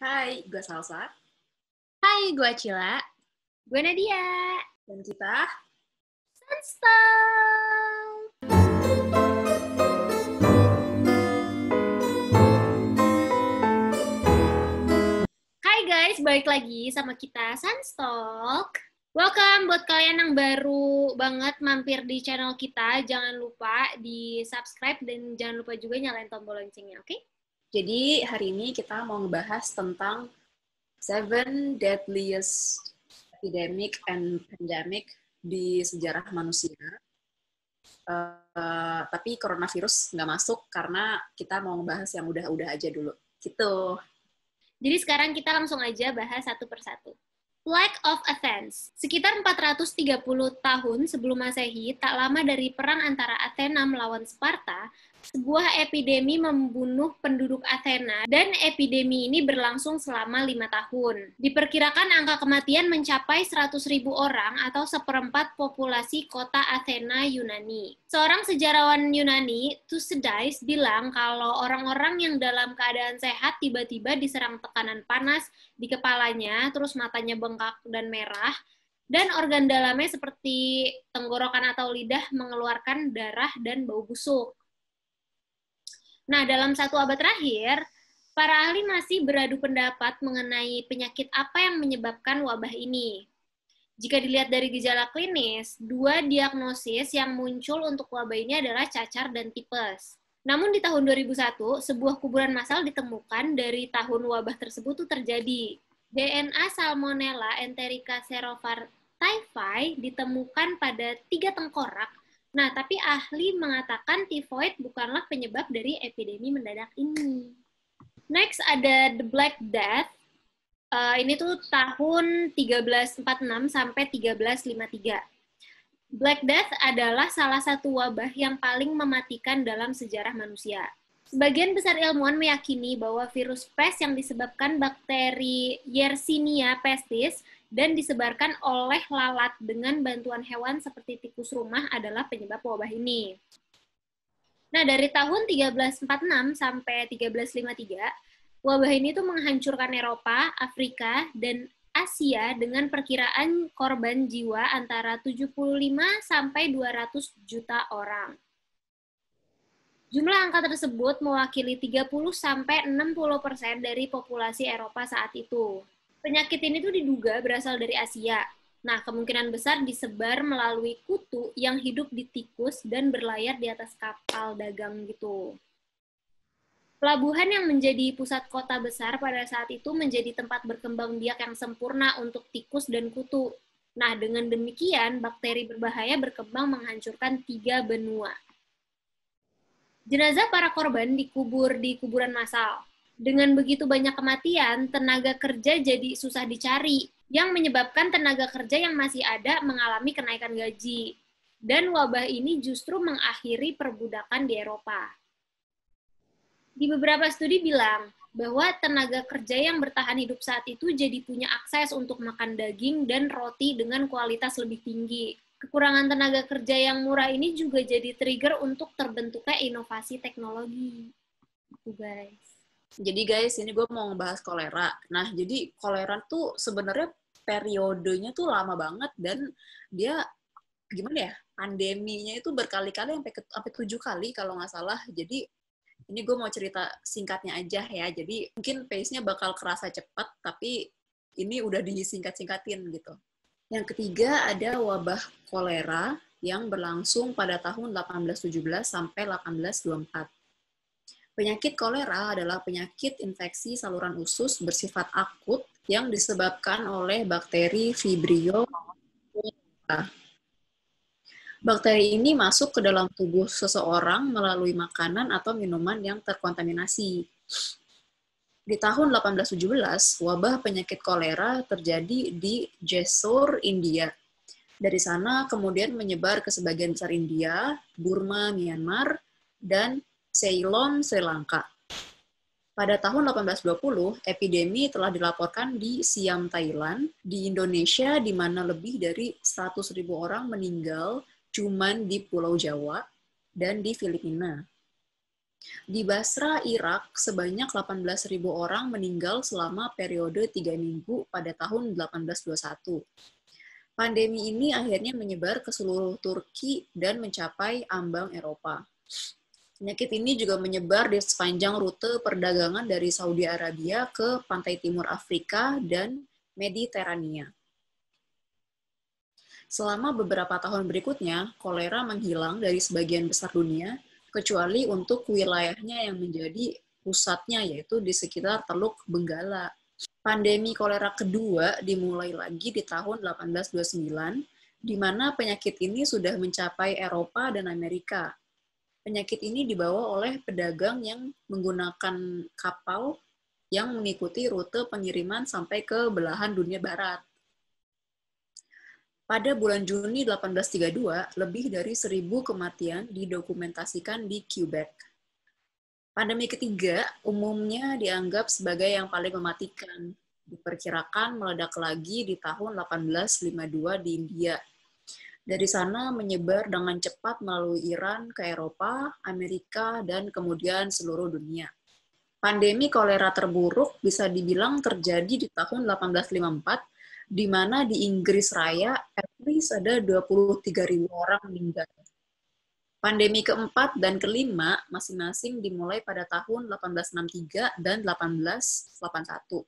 Hai, gue Salsa. Hai, gue Cila. Gue Nadia. Dan kita Sunstalk. Hai guys, balik lagi sama kita Sunstalk. Welcome buat kalian yang baru banget mampir di channel kita. Jangan lupa di subscribe dan jangan lupa juga nyalain tombol loncengnya, oke? Jadi hari ini kita mau ngebahas tentang 7 deadliest epidemic and pandemic di sejarah manusia. Tapi coronavirus nggak masuk karena kita mau ngebahas yang udah-udah aja dulu. Gitu. Jadi sekarang kita langsung aja bahas satu persatu. Plague of Athens. Sekitar 430 tahun sebelum Masehi, tak lama dari perang antara Athena melawan Sparta, sebuah epidemi membunuh penduduk Athena dan epidemi ini berlangsung selama 5 tahun. Diperkirakan angka kematian mencapai 100.000 orang atau seperempat populasi kota Athena Yunani. Seorang sejarawan Yunani, Thucydides, bilang kalau orang-orang yang dalam keadaan sehat tiba-tiba diserang tekanan panas di kepalanya, terus matanya bengkak dan merah, dan organ dalamnya seperti tenggorokan atau lidah mengeluarkan darah dan bau busuk. Nah, dalam 1 abad terakhir, para ahli masih beradu pendapat mengenai penyakit apa yang menyebabkan wabah ini. Jika dilihat dari gejala klinis, 2 diagnosis yang muncul untuk wabah ini adalah cacar dan tipes. Namun di tahun 2001, sebuah kuburan massal ditemukan dari tahun wabah tersebut tuh terjadi. DNA Salmonella enterica serotyphi ditemukan pada 3 tengkorak. Nah, tapi ahli mengatakan tifoid bukanlah penyebab dari epidemi mendadak ini. Next ada the Black Death. Ini tuh tahun 1346 sampai 1353. Black Death adalah salah satu wabah yang paling mematikan dalam sejarah manusia. Sebagian besar ilmuwan meyakini bahwa virus pes yang disebabkan bakteri Yersinia pestis dan disebarkan oleh lalat dengan bantuan hewan seperti tikus rumah adalah penyebab wabah ini. Nah, dari tahun 1346 sampai 1353, wabah ini tuh menghancurkan Eropa, Afrika, dan Asia dengan perkiraan korban jiwa antara 75 sampai 200 juta orang. Jumlah angka tersebut mewakili 30 sampai 60% dari populasi Eropa saat itu. Penyakit ini tuh diduga berasal dari Asia. Nah, kemungkinan besar disebar melalui kutu yang hidup di tikus dan berlayar di atas kapal dagang gitu. Pelabuhan yang menjadi pusat kota besar pada saat itu menjadi tempat berkembang biak yang sempurna untuk tikus dan kutu. Nah, dengan demikian, bakteri berbahaya berkembang menghancurkan 3 benua. Jenazah para korban dikubur di kuburan massal. Dengan begitu banyak kematian, tenaga kerja jadi susah dicari, yang menyebabkan tenaga kerja yang masih ada mengalami kenaikan gaji. Dan wabah ini justru mengakhiri perbudakan di Eropa. Di beberapa studi bilang bahwa tenaga kerja yang bertahan hidup saat itu jadi punya akses untuk makan daging dan roti dengan kualitas lebih tinggi. Kekurangan tenaga kerja yang murah ini juga jadi trigger untuk terbentuknya inovasi teknologi. Itu guys. Jadi guys, ini gue mau ngebahas kolera. Nah, jadi kolera tuh sebenarnya periodenya tuh lama banget dan dia gimana ya? Pandeminya itu berkali-kali sampai 7 kali kalau nggak salah. Jadi ini gue mau cerita singkatnya aja ya. Jadi mungkin pace-nya bakal kerasa cepat, tapi ini udah disingkat-singkatin gitu. Yang ketiga ada wabah kolera yang berlangsung pada tahun 1817 sampai 1824. Penyakit kolera adalah penyakit infeksi saluran usus bersifat akut yang disebabkan oleh bakteri Vibrio cholerae. Bakteri ini masuk ke dalam tubuh seseorang melalui makanan atau minuman yang terkontaminasi. Di tahun 1817, wabah penyakit kolera terjadi di Jessore, India. Dari sana kemudian menyebar ke sebagian besar India, Burma, Myanmar, dan Ceylon, Sri Lanka. Pada tahun 1820, epidemi telah dilaporkan di Siam, Thailand, di Indonesia, di mana lebih dari 100.000 orang meninggal cuman di Pulau Jawa, dan di Filipina. Di Basra, Irak, sebanyak 18.000 orang meninggal selama periode 3 minggu pada tahun 1821. Pandemi ini akhirnya menyebar ke seluruh Turki dan mencapai ambang Eropa. Penyakit ini juga menyebar di sepanjang rute perdagangan dari Saudi Arabia ke pantai timur Afrika dan Mediterania. Selama beberapa tahun berikutnya, kolera menghilang dari sebagian besar dunia, kecuali untuk wilayahnya yang menjadi pusatnya, yaitu di sekitar Teluk Benggala. Pandemi kolera kedua dimulai lagi di tahun 1829, di mana penyakit ini sudah mencapai Eropa dan Amerika. Penyakit ini dibawa oleh pedagang yang menggunakan kapal yang mengikuti rute pengiriman sampai ke belahan dunia barat. Pada bulan Juni 1832, lebih dari 1.000 kematian didokumentasikan di Quebec. Pandemi ketiga umumnya dianggap sebagai yang paling mematikan. Diperkirakan meledak lagi di tahun 1852 di India. Dari sana menyebar dengan cepat melalui Iran ke Eropa, Amerika, dan kemudian seluruh dunia. Pandemi kolera terburuk bisa dibilang terjadi di tahun 1854, di mana di Inggris Raya at least ada 23.000 orang meninggal. Pandemi keempat dan kelima masing-masing dimulai pada tahun 1863 dan 1881.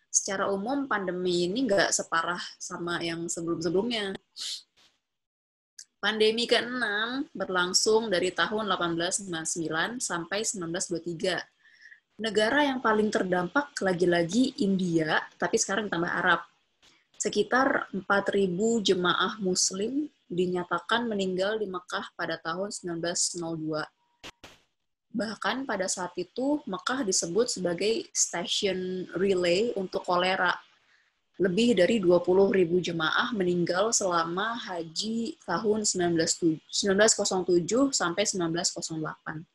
Secara umum pandemi ini nggak separah sama yang sebelum-sebelumnya. Pandemi ke-6 berlangsung dari tahun 1899 sampai 1923. Negara yang paling terdampak lagi-lagi India, tapi sekarang ditambah Arab. Sekitar 4.000 jemaah Muslim dinyatakan meninggal di Mekah pada tahun 1902. Bahkan pada saat itu, Mekah disebut sebagai station relay untuk kolera. Lebih dari 20.000 jemaah meninggal selama haji tahun 1907 sampai 1908.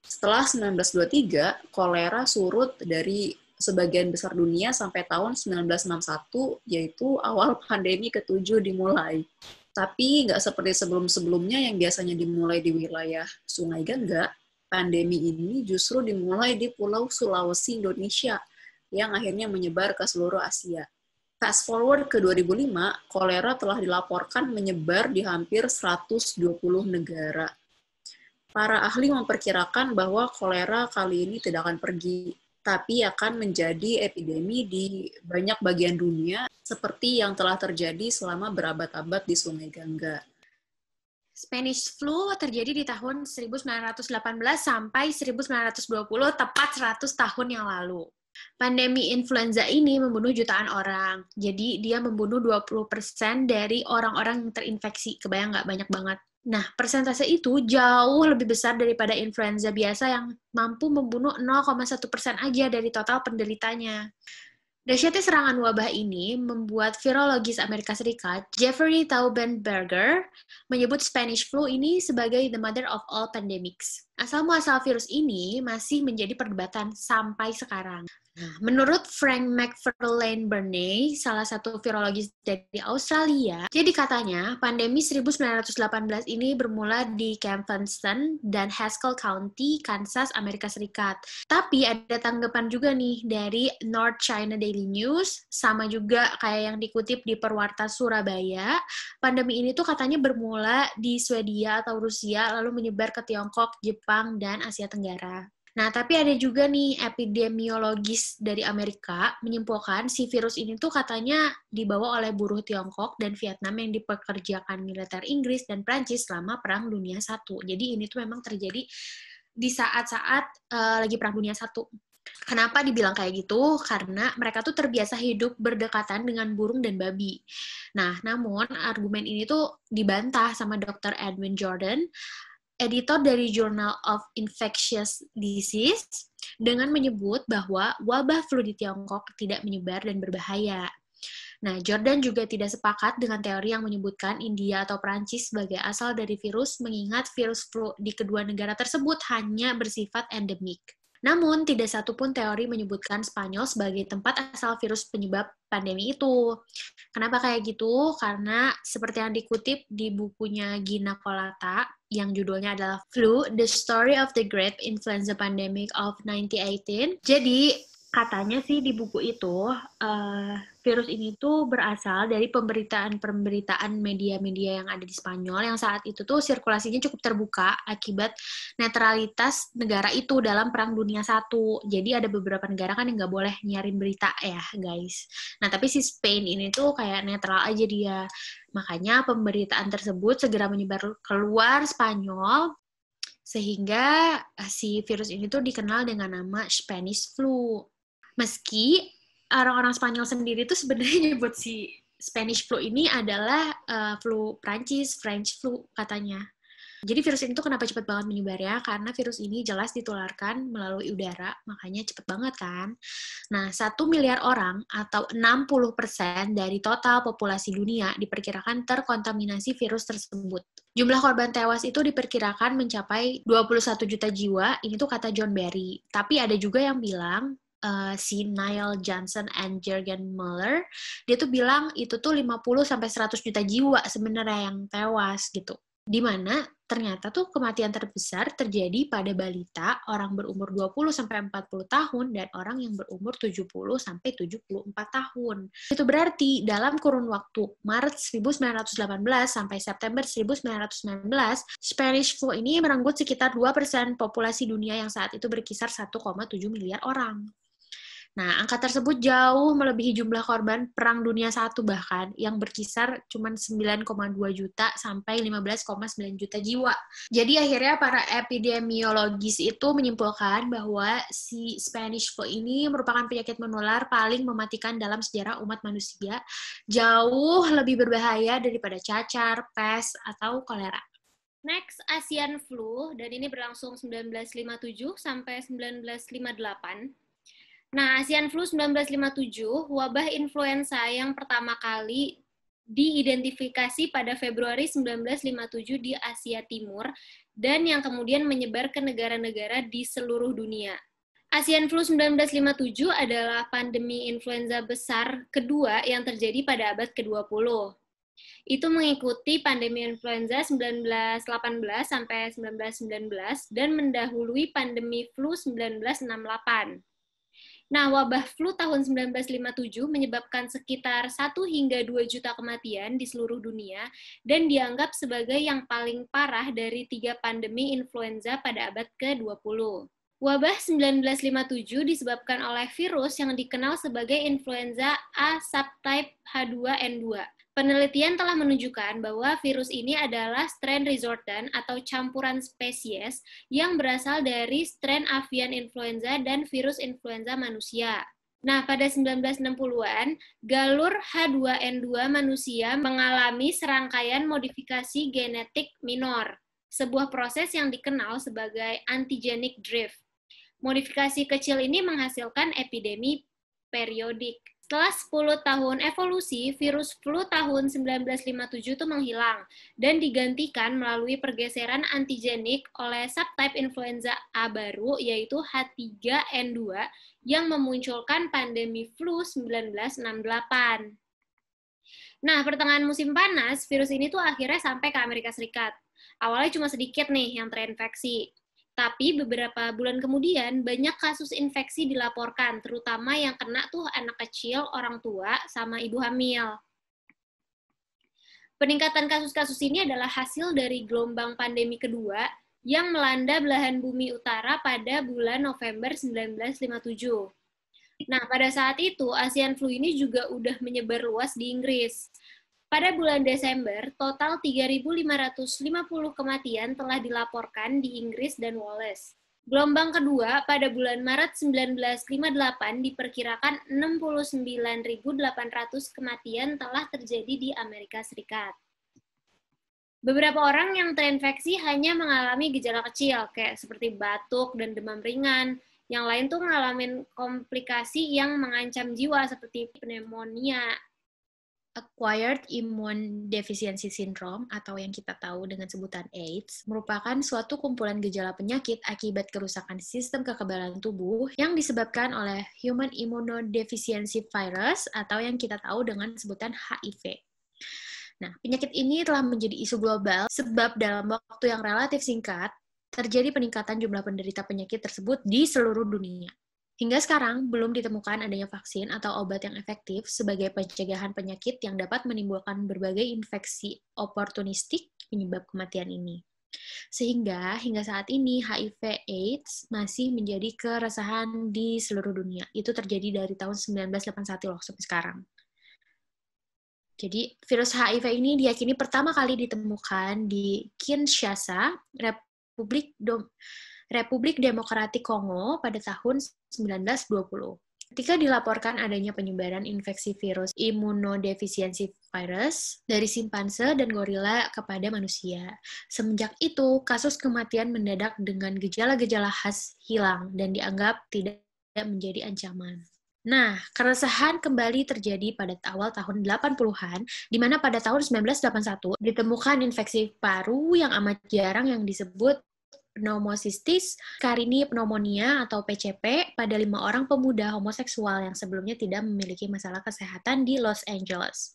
Setelah 1923, kolera surut dari sebagian besar dunia sampai tahun 1961, yaitu awal pandemi ke-7 dimulai. Tapi nggak seperti sebelum-sebelumnya yang biasanya dimulai di wilayah Sungai Gangga, pandemi ini justru dimulai di Pulau Sulawesi, Indonesia, yang akhirnya menyebar ke seluruh Asia. Fast forward ke 2005, kolera telah dilaporkan menyebar di hampir 120 negara. Para ahli memperkirakan bahwa kolera kali ini tidak akan pergi, tapi akan menjadi epidemi di banyak bagian dunia, seperti yang telah terjadi selama berabad-abad di Sungai Gangga. Spanish flu terjadi di tahun 1918 sampai 1920, tepat 100 tahun yang lalu. Pandemi influenza ini membunuh jutaan orang. Jadi dia membunuh 20% dari orang-orang yang terinfeksi. Kebayang nggak? Banyak banget. Nah, persentase itu jauh lebih besar daripada influenza biasa yang mampu membunuh 0,1% aja dari total penderitanya. Dahsyatnya serangan wabah ini membuat virologis Amerika Serikat, Jeffrey Taubenberger, menyebut Spanish flu ini sebagai the mother of all pandemics. Asal-muasal virus ini masih menjadi perdebatan sampai sekarang. Menurut Frank McFarlane Burney, salah satu virologis dari Australia, jadi katanya pandemi 1918 ini bermula di Camp-Funston dan Haskell County, Kansas, Amerika Serikat. Tapi ada tanggapan juga nih dari North China Daily News, sama juga kayak yang dikutip di Perwarta Surabaya. Pandemi ini tuh katanya bermula di Swedia atau Rusia, lalu menyebar ke Tiongkok, Jepang, dan Asia Tenggara. Nah, tapi ada juga nih epidemiologis dari Amerika menyimpulkan si virus ini tuh katanya dibawa oleh buruh Tiongkok dan Vietnam yang dipekerjakan militer Inggris dan Prancis selama Perang Dunia I. Jadi ini tuh memang terjadi di saat-saat lagi Perang Dunia I. Kenapa dibilang kayak gitu? Karena mereka tuh terbiasa hidup berdekatan dengan burung dan babi. Nah, namun argumen ini tuh dibantah sama Dr. Edwin Jordan, editor dari Journal of Infectious Disease, dengan menyebut bahwa wabah flu di Tiongkok tidak menyebar dan berbahaya. Nah, Jordan juga tidak sepakat dengan teori yang menyebutkan India atau Prancis sebagai asal dari virus, mengingat virus flu di kedua negara tersebut hanya bersifat endemik. Namun, tidak satu pun teori menyebutkan Spanyol sebagai tempat asal virus penyebab pandemi itu. Kenapa kayak gitu? Karena seperti yang dikutip di bukunya Gina Kolata, yang judulnya adalah Flu, The Story of the Great Influenza Pandemic of 1918. Jadi, katanya sih di buku itu, virus ini tuh berasal dari pemberitaan media-media yang ada di Spanyol yang saat itu tuh sirkulasinya cukup terbuka akibat netralitas negara itu dalam Perang Dunia I. Jadi ada beberapa negara kan yang nggak boleh nyiarin berita ya, guys. Nah, tapi si Spain ini tuh kayak netral aja dia. Makanya pemberitaan tersebut segera menyebar keluar Spanyol, sehingga si virus ini tuh dikenal dengan nama Spanish flu. Meski orang-orang Spanyol sendiri tuh sebenarnya nyebut si Spanish flu ini adalah flu Prancis, French flu katanya. Jadi virus ini tuh kenapa cepat banget menyebarnya? Karena virus ini jelas ditularkan melalui udara, makanya cepet banget kan? Nah, 1 miliar orang atau 60% dari total populasi dunia diperkirakan terkontaminasi virus tersebut. Jumlah korban tewas itu diperkirakan mencapai 21 juta jiwa, ini tuh kata John Barry. Tapi ada juga yang bilang, si Niall Johnson and Jürgen Muller, dia tuh bilang itu tuh 50-100 juta jiwa sebenarnya yang tewas gitu. Di mana ternyata tuh kematian terbesar terjadi pada balita, orang berumur 20-40 tahun, dan orang yang berumur 70-74 tahun. Itu berarti dalam kurun waktu Maret 1918 sampai September 1919, Spanish flu ini merenggut sekitar 2% populasi dunia yang saat itu berkisar 1,7 miliar orang. Nah, angka tersebut jauh melebihi jumlah korban Perang Dunia I bahkan, yang berkisar cuma 9,2 juta sampai 15,9 juta jiwa. Jadi akhirnya para epidemiologis itu menyimpulkan bahwa si Spanish flu ini merupakan penyakit menular paling mematikan dalam sejarah umat manusia, jauh lebih berbahaya daripada cacar, pes, atau kolera. Next, Asian flu, dan ini berlangsung 1957 sampai 1958. Nah, Asian flu 1957, wabah influenza yang pertama kali diidentifikasi pada Februari 1957 di Asia Timur dan yang kemudian menyebar ke negara-negara di seluruh dunia. Asian flu 1957 adalah pandemi influenza besar kedua yang terjadi pada abad ke-20. Itu mengikuti pandemi influenza 1918 sampai 1919 dan mendahului pandemi flu 1968. Nah, wabah flu tahun 1957 menyebabkan sekitar 1 hingga 2 juta kematian di seluruh dunia dan dianggap sebagai yang paling parah dari 3 pandemi influenza pada abad ke-20. Wabah 1957 disebabkan oleh virus yang dikenal sebagai influenza A subtype H2N2. Penelitian telah menunjukkan bahwa virus ini adalah strain resortan atau campuran spesies yang berasal dari strain avian influenza dan virus influenza manusia. Nah, pada 1960-an, galur H2N2 manusia mengalami serangkaian modifikasi genetik minor, sebuah proses yang dikenal sebagai antigenic drift. Modifikasi kecil ini menghasilkan epidemi periodik. Setelah 10 tahun evolusi, virus flu tahun 1957 itu menghilang dan digantikan melalui pergeseran antigenik oleh subtype influenza A baru, yaitu H3N2, yang memunculkan pandemi flu 1968. Nah, pertengahan musim panas, virus ini tuh akhirnya sampai ke Amerika Serikat. Awalnya cuma sedikit nih yang terinfeksi. Tapi beberapa bulan kemudian banyak kasus infeksi dilaporkan, terutama yang kena tuh anak kecil, orang tua, sama ibu hamil. Peningkatan kasus-kasus ini adalah hasil dari gelombang pandemi kedua yang melanda belahan bumi utara pada bulan November 1957. Nah, pada saat itu, Asian flu ini juga udah menyebar luas di Inggris. Pada bulan Desember, total 3.550 kematian telah dilaporkan di Inggris dan Wales. Gelombang kedua pada bulan Maret 1958 diperkirakan 69.800 kematian telah terjadi di Amerika Serikat. Beberapa orang yang terinfeksi hanya mengalami gejala kecil, kayak seperti batuk dan demam ringan. Yang lain tuh mengalami komplikasi yang mengancam jiwa, seperti pneumonia. Acquired Immune Deficiency Syndrome atau yang kita tahu dengan sebutan AIDS merupakan suatu kumpulan gejala penyakit akibat kerusakan sistem kekebalan tubuh yang disebabkan oleh Human Immunodeficiency Virus atau yang kita tahu dengan sebutan HIV. Nah, penyakit ini telah menjadi isu global sebab dalam waktu yang relatif singkat terjadi peningkatan jumlah penderita penyakit tersebut di seluruh dunia. Hingga sekarang, belum ditemukan adanya vaksin atau obat yang efektif sebagai pencegahan penyakit yang dapat menimbulkan berbagai infeksi oportunistik penyebab kematian ini. Sehingga, hingga saat ini, HIV/AIDS masih menjadi keresahan di seluruh dunia. Itu terjadi dari tahun 1981 loh, sampai sekarang. Jadi, virus HIV ini diyakini pertama kali ditemukan di Kinshasa, Republik Demokratik Kongo pada tahun 1920. Ketika dilaporkan adanya penyebaran infeksi virus immunodefisiency virus dari simpanse dan gorila kepada manusia. Semenjak itu, kasus kematian mendadak dengan gejala-gejala khas hilang dan dianggap tidak menjadi ancaman. Nah, keresahan kembali terjadi pada awal tahun 80-an, di mana pada tahun 1981 ditemukan infeksi paru yang amat jarang yang disebut pneumocystis carini pneumonia atau PCP pada 5 orang pemuda homoseksual yang sebelumnya tidak memiliki masalah kesehatan di Los Angeles.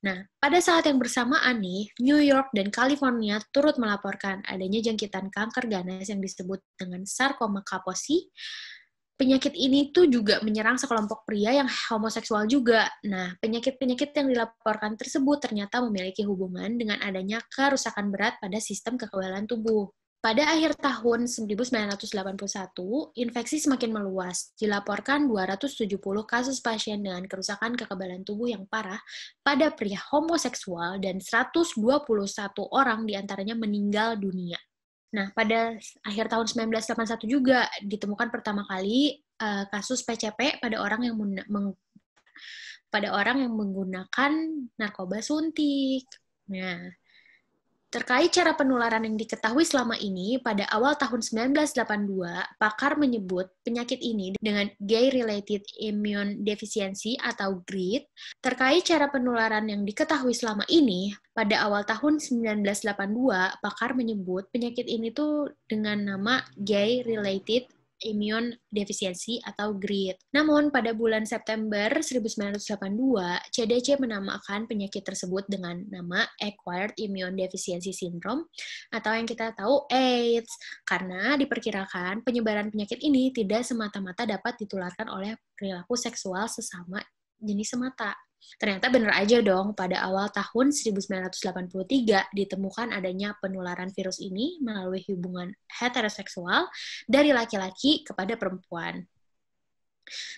Nah, pada saat yang bersamaan nih, New York dan California turut melaporkan adanya jangkitan kanker ganas yang disebut dengan sarkoma Kaposi. Penyakit ini tuh juga menyerang sekelompok pria yang homoseksual juga. Nah, penyakit-penyakit yang dilaporkan tersebut ternyata memiliki hubungan dengan adanya kerusakan berat pada sistem kekebalan tubuh. Pada akhir tahun 1981, infeksi semakin meluas. Dilaporkan 270 kasus pasien dengan kerusakan kekebalan tubuh yang parah pada pria homoseksual dan 121 orang diantaranya meninggal dunia. Nah, pada akhir tahun 1981 juga ditemukan pertama kali kasus PCP pada orang yang menggunakan narkoba suntik. Nah, terkait cara penularan yang diketahui selama ini, pada awal tahun 1982, pakar menyebut penyakit ini dengan Gay-Related Immune Deficiency atau GRID. Terkait cara penularan yang diketahui selama ini, pada awal tahun 1982, pakar menyebut penyakit ini tuh dengan nama Gay-Related Immune Deficiency atau GRID. Namun, pada bulan September 1982, CDC menamakan penyakit tersebut dengan nama Acquired Immune Deficiency Syndrome atau yang kita tahu AIDS, karena diperkirakan penyebaran penyakit ini tidak semata-mata dapat ditularkan oleh perilaku seksual sesama jenis semata. Ternyata benar aja dong, pada awal tahun 1983 ditemukan adanya penularan virus ini melalui hubungan heteroseksual dari laki-laki kepada perempuan.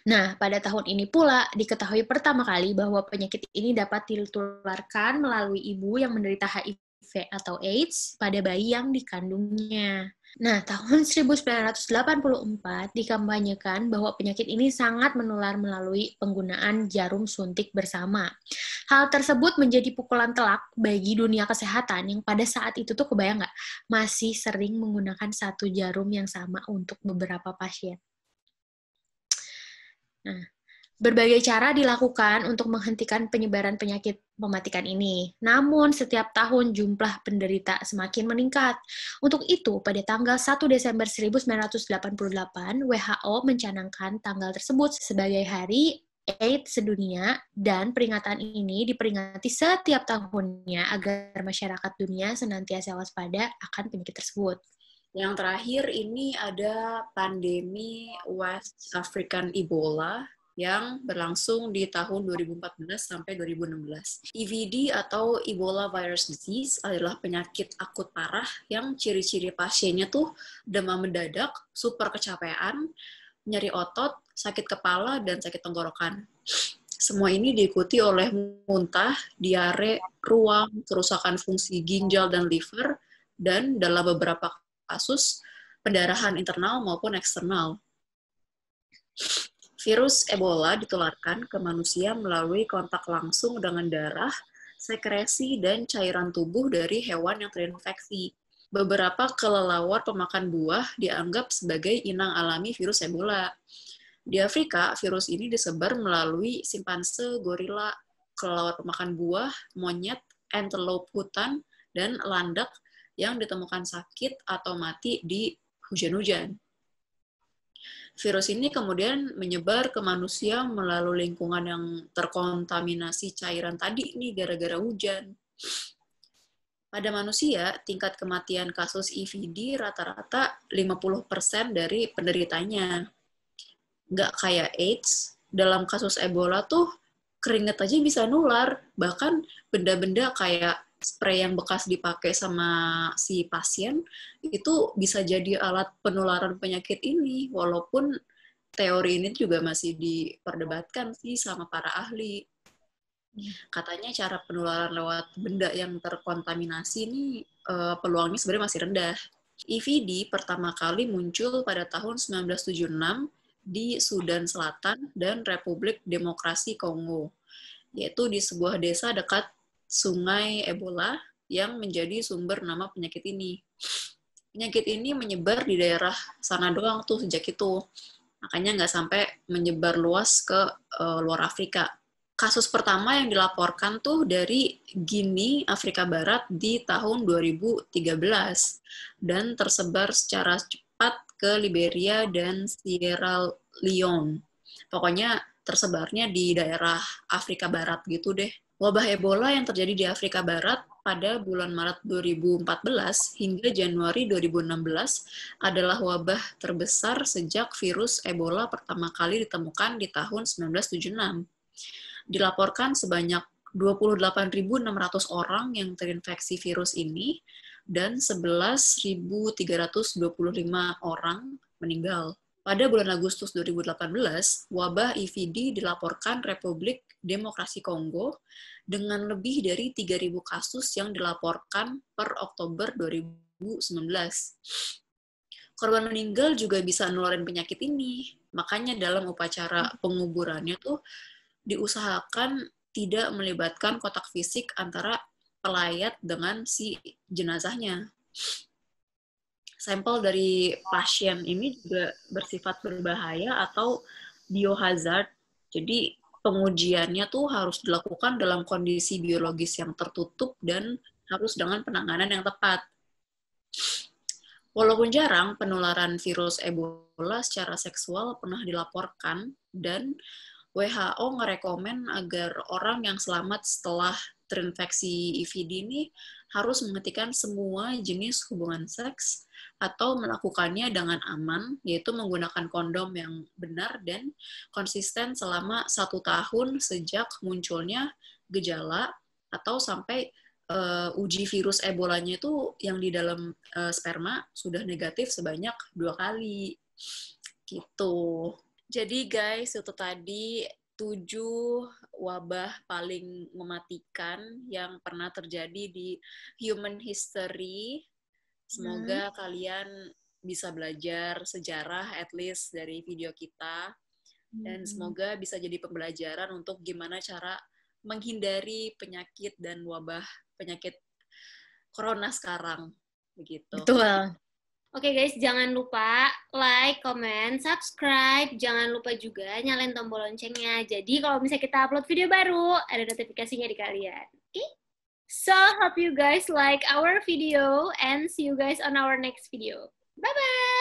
Nah, pada tahun ini pula diketahui pertama kali bahwa penyakit ini dapat ditularkan melalui ibu yang menderita HIV atau AIDS pada bayi yang dikandungnya. Nah, tahun 1984 dikampanyekan bahwa penyakit ini sangat menular melalui penggunaan jarum suntik bersama. Hal tersebut menjadi pukulan telak bagi dunia kesehatan yang pada saat itu tuh kebayang nggak, masih sering menggunakan satu jarum yang sama untuk beberapa pasien. Nah, berbagai cara dilakukan untuk menghentikan penyebaran penyakit mematikan ini. Namun, setiap tahun jumlah penderita semakin meningkat. Untuk itu, pada tanggal 1 Desember 1988, WHO mencanangkan tanggal tersebut sebagai Hari AIDS sedunia, dan peringatan ini diperingati setiap tahunnya agar masyarakat dunia senantiasa waspada akan penyakit tersebut. Yang terakhir ini ada pandemi West African Ebola yang berlangsung di tahun 2014 sampai 2016. EVD atau Ebola Virus Disease adalah penyakit akut parah yang ciri-ciri pasiennya tuh demam mendadak, super kecapean, nyeri otot, sakit kepala, dan sakit tenggorokan. Semua ini diikuti oleh muntah, diare, ruam, kerusakan fungsi ginjal dan liver, dan dalam beberapa kasus pendarahan internal maupun eksternal. Virus Ebola ditularkan ke manusia melalui kontak langsung dengan darah, sekresi, dan cairan tubuh dari hewan yang terinfeksi. Beberapa kelelawar pemakan buah dianggap sebagai inang alami virus Ebola. Di Afrika, virus ini disebar melalui simpanse, gorila, kelelawar pemakan buah, monyet, antelope hutan, dan landak yang ditemukan sakit atau mati di hujan-hujan. Virus ini kemudian menyebar ke manusia melalui lingkungan yang terkontaminasi cairan tadi nih gara-gara hujan. Pada manusia, tingkat kematian kasus EVD rata-rata 50% dari penderitanya. Nggak kayak AIDS, dalam kasus Ebola tuh keringat aja bisa nular. Bahkan benda-benda kayak spray yang bekas dipakai sama si pasien itu bisa jadi alat penularan penyakit ini. Walaupun teori ini juga masih diperdebatkan sih sama para ahli. Katanya cara penularan lewat benda yang terkontaminasi ini peluangnya sebenarnya masih rendah. EVD pertama kali muncul pada tahun 1976 di Sudan Selatan dan Republik Demokrasi Kongo, yaitu di sebuah desa dekat Sungai Ebola yang menjadi sumber nama penyakit ini. Penyakit ini menyebar di daerah sana doang tuh sejak itu, makanya nggak sampai menyebar luas ke luar Afrika. Kasus pertama yang dilaporkan tuh dari Guinea, Afrika Barat di tahun 2013 dan tersebar secara cepat ke Liberia dan Sierra Leone. Pokoknya tersebarnya di daerah Afrika Barat gitu deh. Wabah Ebola yang terjadi di Afrika Barat pada bulan Maret 2014 hingga Januari 2016 adalah wabah terbesar sejak virus Ebola pertama kali ditemukan di tahun 1976. Dilaporkan sebanyak 28.600 orang yang terinfeksi virus ini dan 11.325 orang meninggal. Pada bulan Agustus 2018, wabah EVD dilaporkan Republik Demokrasi Kongo dengan lebih dari 3.000 kasus yang dilaporkan per Oktober 2019. Korban meninggal juga bisa nularin penyakit ini. Makanya dalam upacara penguburannya tuh diusahakan tidak melibatkan kontak fisik antara pelayat dengan si jenazahnya. Sampel dari pasien ini juga bersifat berbahaya atau biohazard. Jadi pengujiannya tuh harus dilakukan dalam kondisi biologis yang tertutup dan harus dengan penanganan yang tepat. Walaupun jarang, penularan virus Ebola secara seksual pernah dilaporkan dan WHO ngerekomen agar orang yang selamat setelah terinfeksi EVD ini harus menghentikan semua jenis hubungan seks atau melakukannya dengan aman, yaitu menggunakan kondom yang benar dan konsisten selama 1 tahun sejak munculnya gejala atau sampai uji virus Ebolanya itu yang di dalam sperma sudah negatif sebanyak 2 kali. Gitu. Jadi guys, itu tadi 7 wabah paling mematikan yang pernah terjadi di human history. Semoga kalian bisa belajar sejarah at least dari video kita. Dan semoga bisa jadi pembelajaran untuk gimana cara menghindari penyakit dan wabah penyakit corona sekarang. Begitu. Betul. Oke guys, jangan lupa like, comment, subscribe. Jangan lupa juga nyalain tombol loncengnya. Jadi kalau misalnya kita upload video baru, ada notifikasinya di kalian. Oke? So, hope you guys like our video and see you guys on our next video. Bye-bye!